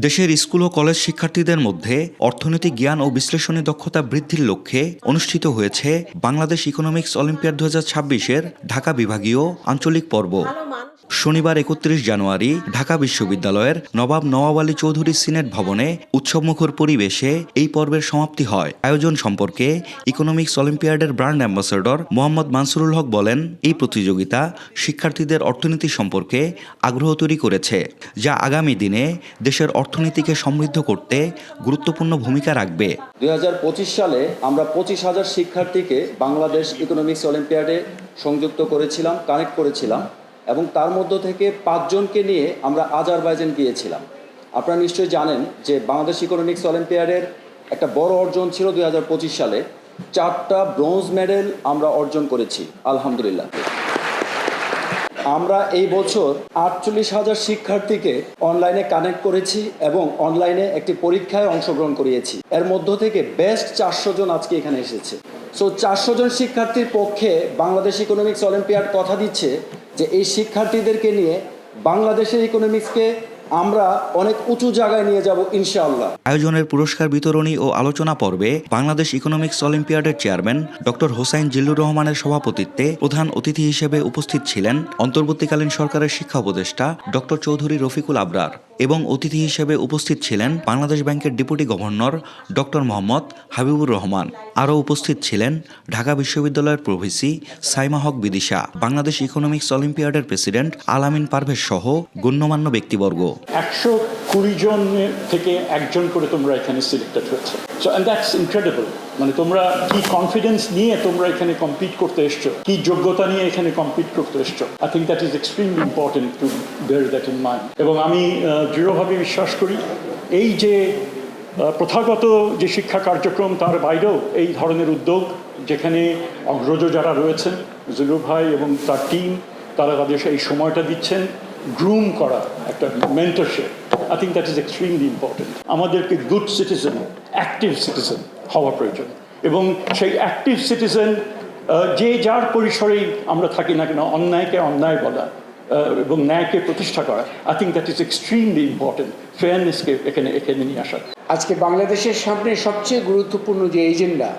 দেশের স্কুল ও কলেজ শিক্ষার্থীদের মধ্যে অর্থনৈতিক জ্ঞান ও বিশ্লেষণী দক্ষতা বৃদ্ধির লক্ষ্যে অনুষ্ঠিত হয়েছে বাংলাদেশ ইকোনমিক্স অলিম্পিয়াড 2026-এর ঢাকা বিভাগীয় আঞ্চলিক পর্ব। শনিবার 31 জানুয়ারি ঢাকা বিশ্ববিদ্যালয়ের নবাব নওয়াব আলী চৌধুরী সিনেট ভবনে উৎসবমুখর পরিবেশে এই পর্বের সমাপ্তি হয়। আয়োজন সম্পর্কে ইকোনমিক্স অলিম্পিয়াডের ব্র্যান্ড অ্যাম্বাসেডর মোহাম্মদ মানসুরুল হক বলেন, এই প্রতিযোগিতা শিক্ষার্থীদের অর্থনীতি সম্পর্কে আগ্রহ তৈরি করেছে, যা আগামী দিনে দেশের অর্থনীতিকে সমৃদ্ধ করতে গুরুত্বপূর্ণ ভূমিকা রাখবে। 2025 সালে আমরা 25,000 শিক্ষার্থীকে বাংলাদেশ ইকোনমিক্স অলিম্পিয়াডে সংযুক্ত করেছিলাম, কানেক্ট করেছিলাম এবং তার মধ্য থেকে 5 জনকে নিয়ে আমরা আজারবাইজান গিয়েছিলাম। আপনারা নিশ্চয়ই জানেন যে বাংলাদেশ ইকোনমিক্স অলিম্পিয়াডের একটা বড় অর্জন ছিল 2025 সালে 4টা ব্রোঞ্জ মেডেল আমরা অর্জন করেছি আলহামদুলিল্লাহ। আমরা এই বছর 48,000 শিক্ষার্থীকে অনলাইনে কানেক্ট করেছি এবং অনলাইনে একটি পরীক্ষায় অংশগ্রহণ করিয়েছি। এর মধ্য থেকে বেস্ট 400 জন আজকে এখানে এসেছে। সো 400 জন শিক্ষার্থীর পক্ষে বাংলাদেশ ইকোনমিক্স অলিম্পিয়াড কথা দিচ্ছে যে এই শিক্ষার্থীদেরকে নিয়ে বাংলাদেশের ইকোনমিক্সকে আমরা অনেক উঁচু জায়গায় নিয়ে যাব ইনশাআল্লাহ। আয়োজনের পুরস্কার বিতরণী ও আলোচনা পর্বে বাংলাদেশ ইকোনমিক্স অলিম্পিয়াডের চেয়ারম্যান ডক্টর হোসাইন জিল্লুর রহমানের সভাপতিত্বে প্রধান অতিথি হিসেবে উপস্থিত ছিলেন অন্তর্বর্তীকালীন সরকারের শিক্ষা উপদেষ্টা ডক্টর চৌধুরী রফিকুল আবরার এবং অতিথি হিসেবে উপস্থিত ছিলেন বাংলাদেশ ব্যাংকের deputy governor doctor Mohammad Habibur Rahman. আরও উপস্থিত ছিলেন ঢাকা বিশ্ববিদ্যালয়ের প্রভিসি সাইমা হক বিদিশা, বাংলাদেশ ইকোনমিক্স অলিম্পিয়াডের প্রেসিডেন্ট আলামিন পারভেজ সহ গণ্যমান্য ব্যক্তিবর্গ। 120 জন থেকে একজন করে তোমরা এখানে সিলেক্টেড হয়েছে। So and that's incredible. মানে তোমরা কি কনফিডেন্স নিয়ে তোমরা এখানে কম্পিট করতে এসছো, কি যোগ্যতা নিয়ে এখানে কম্পিট করতে এসছো। I think that is extremely important to bear that in mind. এবং আমি দৃঢ়ভাবে বিশ্বাস করি এই যে প্রথাগত যে শিক্ষা কার্যক্রম তার বাইরেও এই ধরনের উদ্যোগ, যেখানে অগ্রজ যারা রয়েছেন জিলুর ভাই এবং তার টিম, তারা তাদের এই সময়টা দিচ্ছেন গ্রুম করা একটা mentorship, I think that is extremely important. আমাদেরকে গুড সিটিজেন, অ্যাক্টিভ সিটিজেন হওয়া প্রয়োজন এবং সেই অ্যাক্টিভ সিটিজেন যে যার পরিসরেই আমরা থাকি না কেন, অন্যায়কে অন্যায় বলা এবং ন্যায়কে প্রতিষ্ঠা করা, I think that is extremely important. ফেয়ারনেসকে এখানে নিয়ে আসা। আজকে বাংলাদেশের সামনে সবচেয়ে গুরুত্বপূর্ণ যে এজেন্ডা,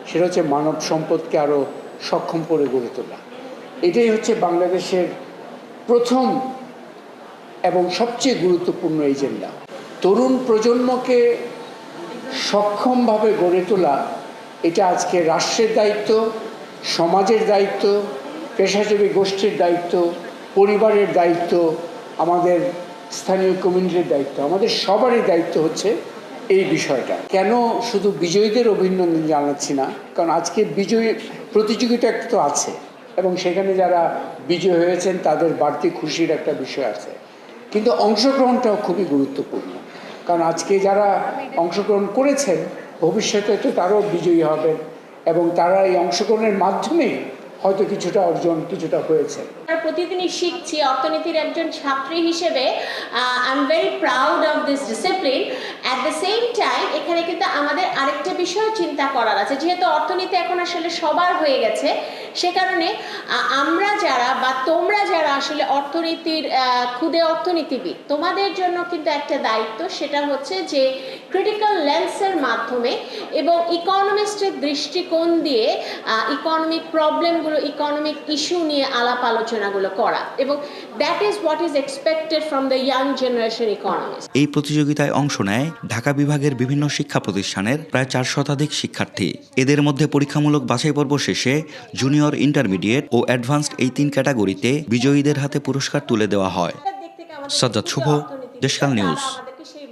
সেটা হচ্ছে মানব সম্পদকে আরও সক্ষম করে গড়ে তোলা। এটাই হচ্ছে বাংলাদেশের প্রথম এবং সবচেয়ে গুরুত্বপূর্ণ এজেন্ডা। তরুণ প্রজন্মকে সক্ষমভাবে গড়ে তোলা, এটা আজকে রাষ্ট্রের দায়িত্ব, সমাজের দায়িত্ব, পেশাজীবী গোষ্ঠীর দায়িত্ব, পরিবারের দায়িত্ব, আমাদের স্থানীয় কমিউনিটির দায়িত্ব, আমাদের সবারই দায়িত্ব হচ্ছে এই বিষয়টা। কেন শুধু বিজয়ীদের অভিনন্দন জানাচ্ছি না, কারণ আজকে বিজয়ী প্রতিযোগিতা একটা তো আছে এবং সেখানে যারা বিজয়ী হয়েছেন তাদের বাড়তি খুশির একটা বিষয় আছে, কিন্তু অংশগ্রহণটাও খুবই গুরুত্বপূর্ণ। কারণ আজকে যারা অংশগ্রহণ করেছেন ভবিষ্যতে তো তারাও বিজয়ী হবেন এবং তারা এই অংশগ্রহণের মাধ্যমে হয়তো কিছুটা অর্জন, কিছুটা হয়েছে। প্রতিদিনই শিখছি অর্থনীতির একজন ছাত্রী হিসেবে। I am very proud of this discipline. At the same time এখানে কিন্তু আমাদের আরেকটা বিষয় চিন্তা করার আছে, যেহেতু অর্থনীতি এখন আসলে সবার হয়ে গেছে, সে কারণে আমরা যারা বা তোমরা যারা আসলে অর্থনীতির ক্ষুদে অর্থনীতিবিদ, তোমাদের জন্য কিন্তু একটা দায়িত্ব, সেটা হচ্ছে যে ক্রিটিক্যাল লেন্সের মাধ্যমে এবং ইকোনমিস্টের দৃষ্টিকোণ দিয়ে ইকোনমিক প্রবলেমগুলো, ইকোনমিক ইস্যু নিয়ে আলাপ আলোচনাগুলো করা, এবং that is what is expected from the young generation economist. এই প্রতিযোগিতায় অংশ নেয় ঢাকা বিভাগের বিভিন্ন শিক্ষা প্রতিষ্ঠানের প্রায় 4 শতাধিক শিক্ষার্থী। এদের মধ্যে পরীক্ষামূলক বাছাই পর্ব শেষে জুনিয়র, ইন্টারমিডিয়েট ও অ্যাডভান্সড এই 3 ক্যাটাগরিতে বিজয়ীদের হাতে পুরস্কার তুলে দেওয়া হয়। সাজ্জাদ শুভ, দেশকাল নিউজ।